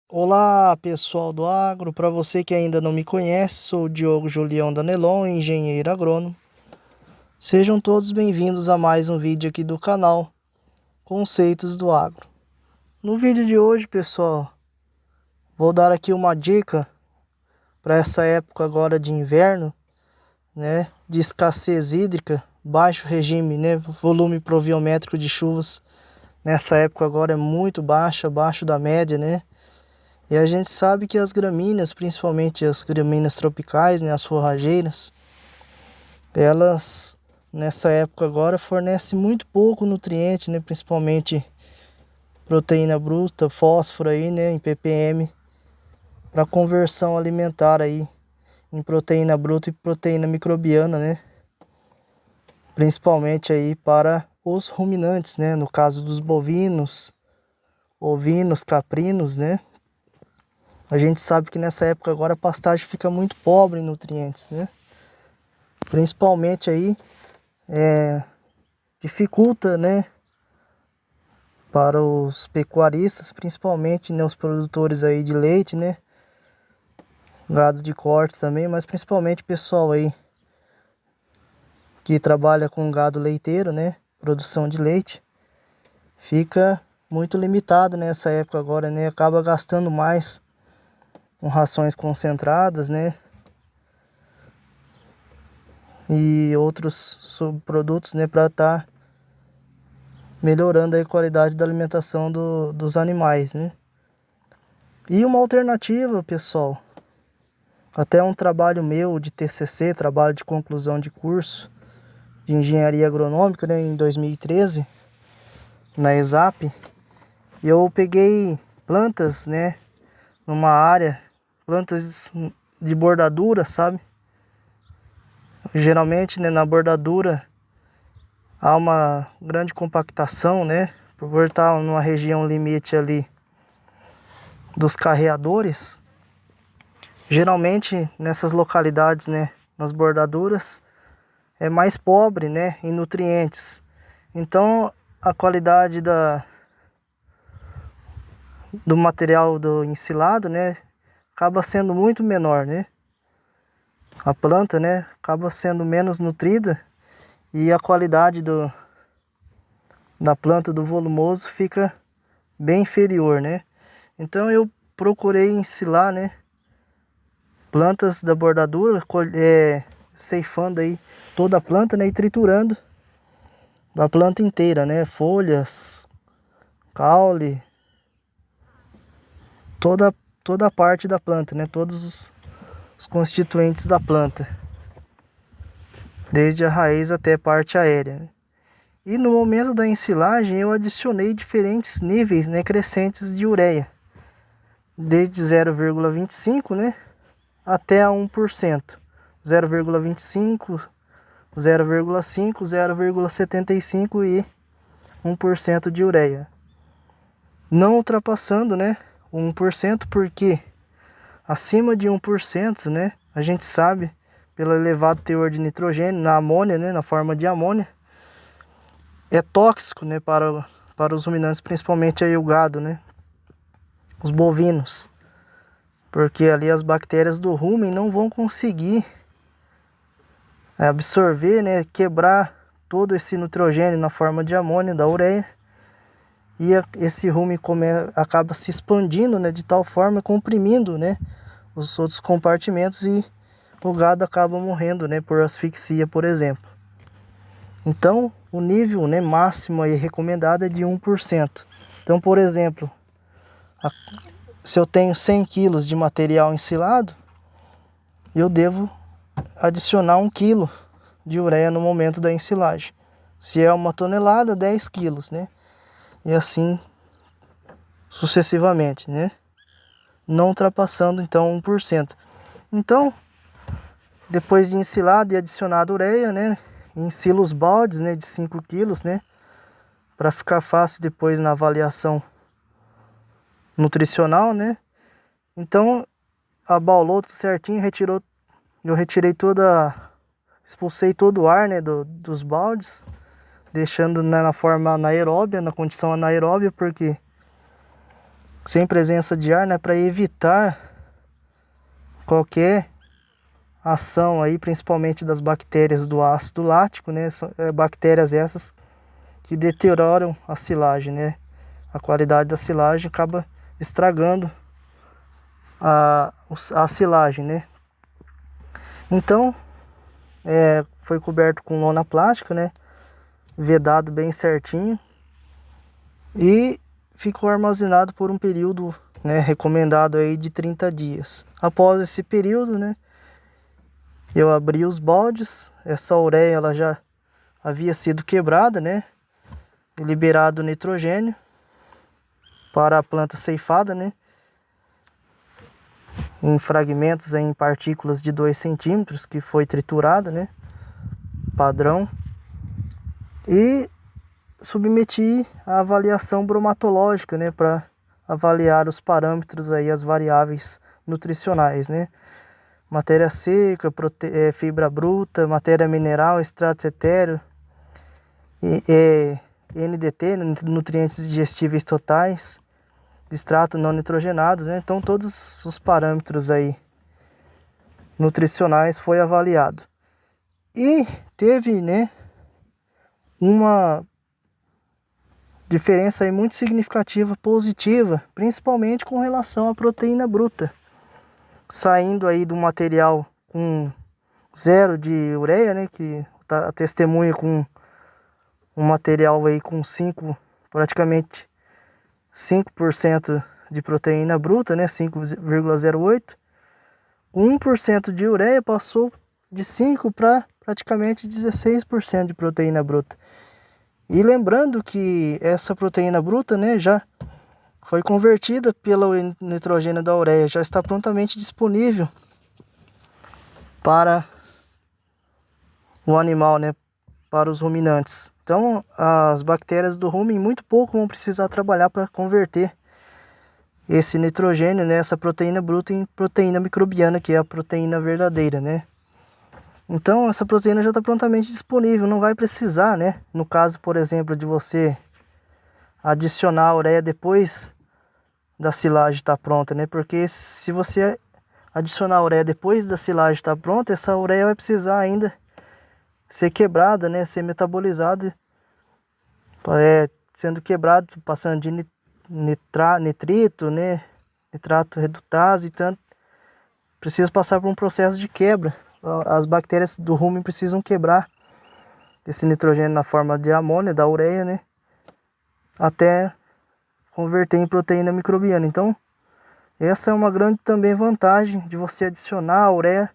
Olá, pessoal do agro. Para você que ainda não me conhece, sou o Diogo Julião Danelon, engenheiro agrônomo. Sejam todos bem-vindos a mais um vídeo aqui do canal Conceitos do Agro. No vídeo de hoje, pessoal, vou dar aqui uma dica para essa época agora de inverno, né, de escassez hídrica, baixo regime, né, volume pluviométrico de chuvas. Nessa época agora é muito baixo, abaixo da média, né? E a gente sabe que as gramíneas, principalmente as gramíneas tropicais, né, as forrageiras, elas nessa época agora fornecem muito pouco nutriente, né, principalmente proteína bruta, fósforo aí, né, em ppm, para conversão alimentar aí em proteína bruta e proteína microbiana, né? Principalmente aí para os ruminantes, né, no caso dos bovinos, ovinos, caprinos, né? A gente sabe que nessa época agora a pastagem fica muito pobre em nutrientes, né? Principalmente aí dificulta, né, para os pecuaristas, principalmente, né, os produtores aí de leite, né, gado de corte também, mas principalmente o pessoal aí que trabalha com gado leiteiro, né, produção de leite, fica muito limitado nessa época agora, né, acaba gastando mais com rações concentradas, né, e outros subprodutos, né, para estar melhorando a qualidade da alimentação dos animais, né. E uma alternativa, pessoal, até um trabalho meu de TCC, trabalho de conclusão de curso de engenharia agronômica, né, em 2013, na ESAP, eu peguei plantas, né, numa área, plantas de bordadura, sabe? Geralmente, né, na bordadura há uma grande compactação, né, por estar numa região limite ali dos carreadores. Geralmente nessas localidades, né, nas bordaduras, é mais pobre, né, em nutrientes. Então a qualidade do material do ensilado, né, acaba sendo muito menor, né? A planta, né, acaba sendo menos nutrida e a qualidade da planta, do volumoso, fica bem inferior, né? Então eu procurei ensilar, né, plantas da bordadura, ceifando aí toda a planta, né, e triturando a planta inteira, né, folhas, caule, toda toda a parte da planta, né, todos os constituintes da planta, desde a raiz até a parte aérea, né? E no momento da ensilagem eu adicionei diferentes níveis, né, crescentes de ureia, desde 0,25, né, até a 1%, 0,25, 0,5, 0,75 e 1% de ureia. Não ultrapassando, né, o 1%, porque acima de 1%, né, a gente sabe, pelo elevado teor de nitrogênio na amônia, né, na forma de amônia, é tóxico, né, para os ruminantes, principalmente aí o gado, né, os bovinos, porque ali as bactérias do rumen não vão conseguir absorver, né, quebrar todo esse nitrogênio na forma de amônia da ureia, e esse rumen acaba se expandindo, né, de tal forma, comprimindo, né, os outros compartimentos, e o gado acaba morrendo, né, por asfixia, por exemplo. Então o nível, né, máximo aí recomendado é de 1%. Então, por exemplo, se eu tenho 100 kg de material ensilado, eu devo adicionar 1 kg de ureia no momento da ensilagem. Se é 1 tonelada, 10 quilos, né? E assim sucessivamente, né? Não ultrapassando então 1%. Então, depois de ensilado e adicionado ureia, né, ensilo os baldes, né, de 5 quilos, né, para ficar fácil depois na avaliação nutricional, né? Então, abaulou tudo certinho, eu retirei expulsei todo o ar, né, dos baldes, deixando, né, na forma anaeróbia, na condição anaeróbia, porque sem presença de ar, né, para evitar qualquer ação aí, principalmente das bactérias do ácido lático, né? São bactérias essas que deterioram a silagem, né? A qualidade da silagem acaba estragando a silagem, né? Então, foi coberto com lona plástica, né? Vedado bem certinho e ficou armazenado por um período, né, recomendado aí de 30 dias. Após esse período, né, eu abri os baldes. Essa ureia ela já havia sido quebrada, né, e liberado nitrogênio para a planta ceifada, né, em fragmentos, em partículas de 2 centímetros, que foi triturado, né, padrão, e submeti a avaliação bromatológica, né, para avaliar os parâmetros aí, as variáveis nutricionais, né, matéria seca, fibra bruta, matéria mineral, extrato etéreo, NDT, nutrientes digestíveis totais, extrato não nitrogenados, né? Então todos os parâmetros aí nutricionais foi avaliado. E teve, né, uma diferença aí muito significativa, positiva, principalmente com relação à proteína bruta. Saindo aí do material com 0 de ureia, né, que tá testemunha com um material aí com praticamente 5% de proteína bruta, né, 5,08. Com 1% de ureia passou de 5 para praticamente 16% de proteína bruta. E lembrando que essa proteína bruta, né, já foi convertida pelo nitrogênio da ureia, já está prontamente disponível para o animal, né, para os ruminantes. Então, as bactérias do rumen muito pouco vão precisar trabalhar para converter esse nitrogênio, né, essa proteína bruta, em proteína microbiana, que é a proteína verdadeira, né. Então, essa proteína já está prontamente disponível, não vai precisar, né, no caso, por exemplo, de você adicionar a ureia depois da silagem estar pronta, né, porque se você adicionar a ureia depois da silagem estar pronta, essa ureia vai precisar ainda ser quebrada, né, ser metabolizada, sendo quebrado, passando de nitrito, né, nitrato redutase, e tanto precisa passar por um processo de quebra. As bactérias do rumen precisam quebrar esse nitrogênio na forma de amônia, da ureia, né, até converter em proteína microbiana. Então, essa é uma grande também vantagem de você adicionar a ureia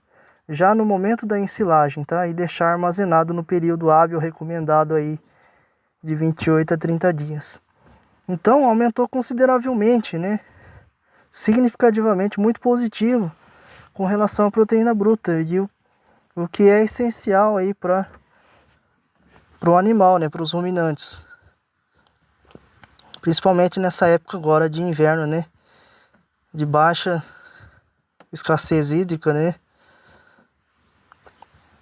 já no momento da ensilagem, tá? E deixar armazenado no período hábil recomendado aí de 28 a 30 dias. Então, aumentou consideravelmente, né? Significativamente, muito positivo com relação à proteína bruta, e o que é essencial aí para o animal, né? Para os ruminantes. Principalmente nessa época agora de inverno, né? De baixa escassez hídrica, né?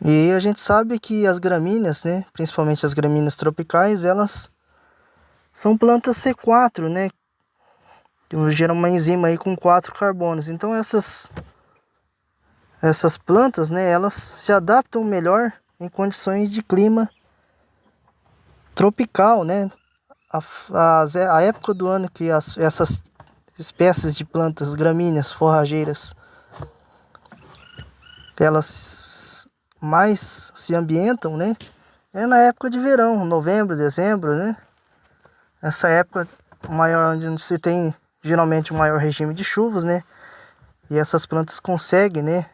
E a gente sabe que as gramíneas, né, principalmente as gramíneas tropicais, elas são plantas C4, né, que geram uma enzima aí com 4 carbonos. Então essas plantas, né, elas se adaptam melhor em condições de clima tropical, né. A época do ano que essas espécies de plantas gramíneas forrageiras, elas mais se ambientam, né, é na época de verão, novembro, dezembro, né. Essa época maior, onde se tem geralmente um maior regime de chuvas, né, e essas plantas conseguem, né,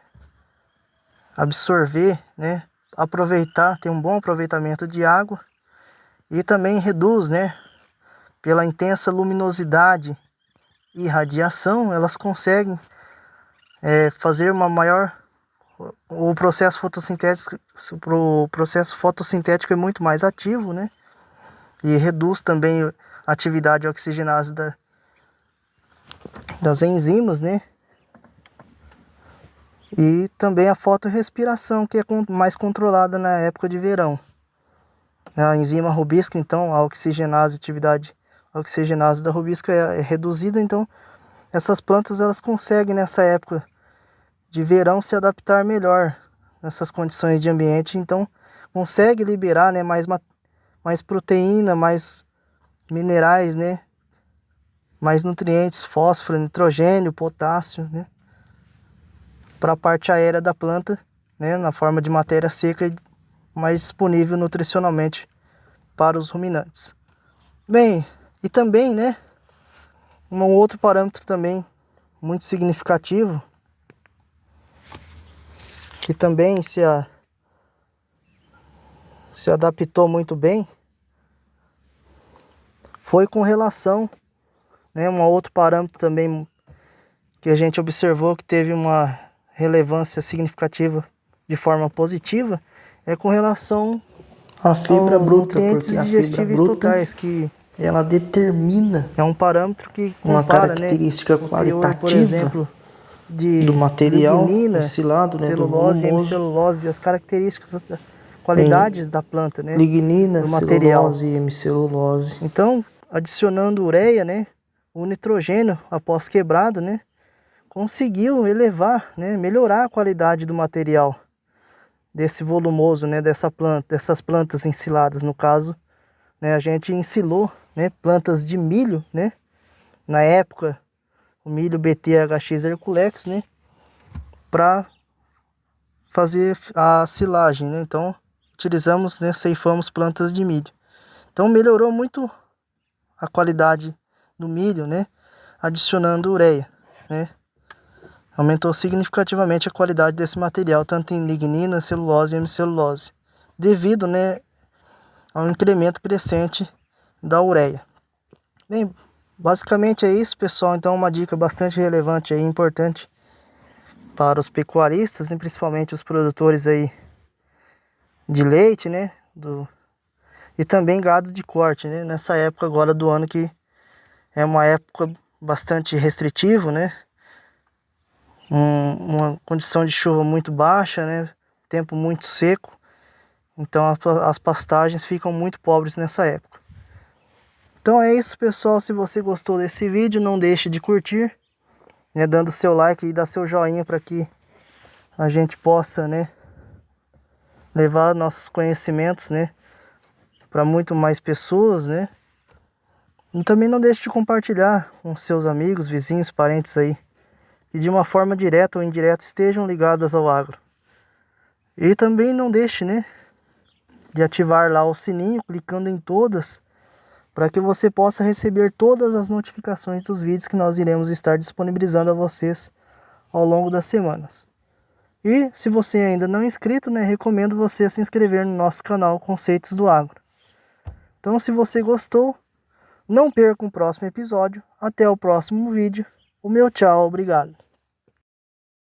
absorver, né, aproveitar, ter um bom aproveitamento de água, e também reduz, né, pela intensa luminosidade e radiação, elas conseguem fazer uma maior, o processo fotossintético é muito mais ativo, né, e reduz também a atividade oxigenase das enzimas, né, e também a fotorrespiração, que é mais controlada na época de verão. A enzima rubisco, então, a atividade oxigenase da rubisco é reduzida, então essas plantas elas conseguem nessa época de verão se adaptar melhor nessas condições de ambiente, então consegue liberar, né, mais proteína, mais minerais, né, mais nutrientes, fósforo, nitrogênio, potássio, né, para a parte aérea da planta, né, na forma de matéria seca e mais disponível nutricionalmente para os ruminantes. Bem, e também, né, um outro parâmetro também muito significativo, que também se adaptou muito bem, foi com relação, né, um outro parâmetro também que a gente observou que teve uma relevância significativa de forma positiva, é com relação a fibra bruta, nutrientes porque a digestíveis fibra bruta, totais, que ela determina é um parâmetro que uma compara, característica né, o teor, por qualitativa exemplo, de do material lignina, ensilado, né, do celulose, volumoso, hemicelulose, as características, qualidades da planta, né, lignina, do material. celulose e hemicelulose. Então, adicionando ureia, né, o nitrogênio após quebrado, né, conseguiu elevar, né, melhorar a qualidade do material desse volumoso, né, dessas plantas ensiladas. No caso, né, a gente ensilou, né, plantas de milho, né, na época o milho BT-HX Herculex, né, para fazer a silagem, né. Então utilizamos, né, ceifamos plantas de milho. Então melhorou muito a qualidade do milho, né, adicionando ureia, né. Aumentou significativamente a qualidade desse material, tanto em lignina, celulose e hemicelulose, devido, né, ao incremento crescente da ureia. Bem, basicamente é isso, pessoal. Então uma dica bastante relevante e importante para os pecuaristas, e principalmente os produtores aí de leite, né, e também gado de corte, né, nessa época agora do ano que é uma época bastante restritiva, né, uma condição de chuva muito baixa, né, tempo muito seco, então as pastagens ficam muito pobres nessa época. Então é isso, pessoal. Se você gostou desse vídeo, não deixe de curtir, né, dando seu like e dar seu joinha para que a gente possa, né, levar nossos conhecimentos, né, para muito mais pessoas, né. E também não deixe de compartilhar com seus amigos, vizinhos, parentes aí, que de uma forma direta ou indireta estejam ligadas ao agro. E também não deixe, né, de ativar lá o sininho, clicando em todas, para que você possa receber todas as notificações dos vídeos que nós iremos estar disponibilizando a vocês ao longo das semanas. E se você ainda não é inscrito, né, recomendo você se inscrever no nosso canal Conceitos do Agro. Então, se você gostou, não perca o próximo episódio. Até o próximo vídeo. O meu tchau, obrigado.